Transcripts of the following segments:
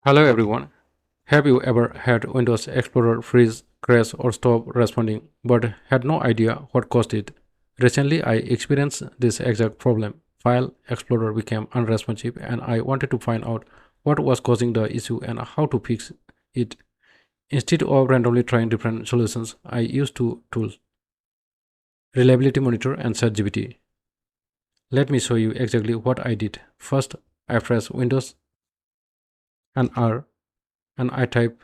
Hello everyone. Have you ever had Windows Explorer freeze, crash, or stop responding but had no idea what caused it? Recently, I experienced this exact problem. File Explorer became unresponsive, and I wanted to find out what was causing the issue and how to fix it. Instead of randomly trying different solutions, I used two tools: Reliability Monitor and ChatGPT. Let me show you exactly what I did. First, I press Windows and R and I type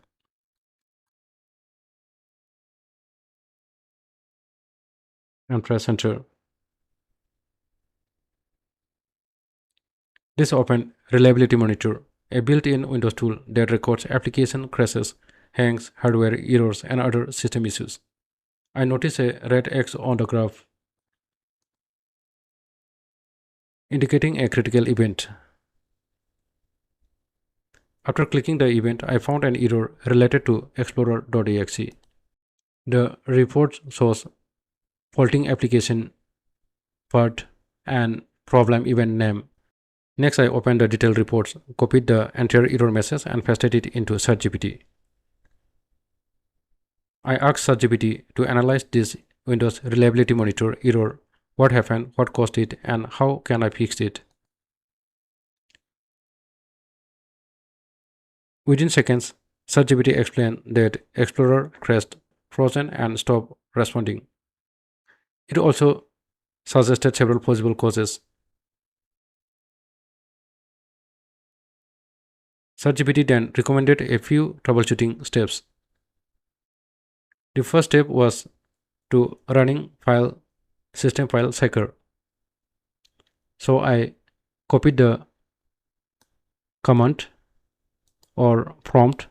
and press enter. This opened Reliability Monitor, a built-in Windows tool that records application crashes, hangs, hardware errors, and other system issues. I notice a red X on the graph indicating a critical event. After clicking the event, I found an error related to Explorer.exe. The report shows faulting application part and problem event name. Next, I opened the detailed reports, copied the entire error message, and pasted it into ChatGPT. I asked ChatGPT to analyze this Windows Reliability Monitor error, what happened, what caused it, and how can I fix it. Within seconds, ChatGPT explained that Explorer crashed, frozen, and stopped responding. It also suggested several possible causes. ChatGPT then recommended a few troubleshooting steps. The first step was to running file system file checker. So I copied the command or prompt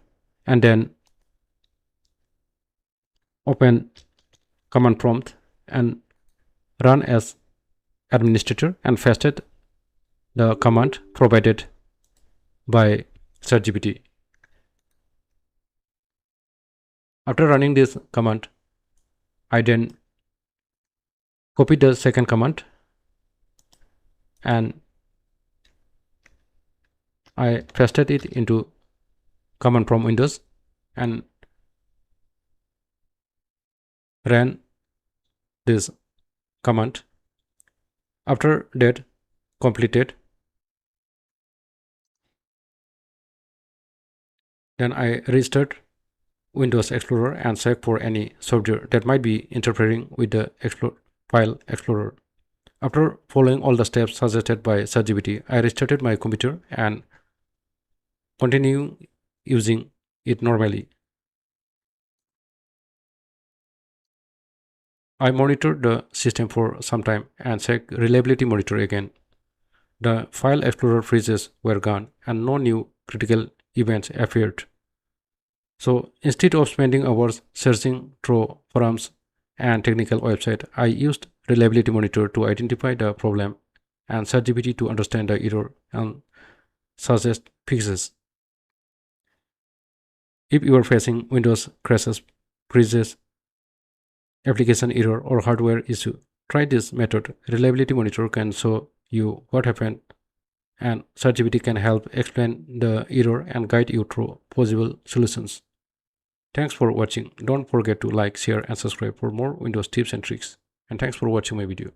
and then open command prompt and run as administrator and pasted the command provided by ChatGPT. After running this command, I then copied the second command and I pasted it into command from Windows and ran this command. After that completed, then I restart Windows Explorer and check for any software that might be interfering with the file Explorer. After following all the steps suggested by ChatGPT, I restarted my computer and continued using it normally. I monitored the system for some time and checked Reliability Monitor again. The file Explorer freezes were gone and no new critical events appeared. So instead of spending hours searching through forums and technical websites, I used Reliability Monitor to identify the problem and ChatGPT to understand the error and suggest fixes. If you are facing Windows crashes, freezes, application error, or hardware issue, try this method. Reliability Monitor can show you what happened, and ChatGPT can help explain the error and guide you through possible solutions. Thanks for watching. Don't forget to like, share, and subscribe for more Windows tips and tricks. And thanks for watching my video.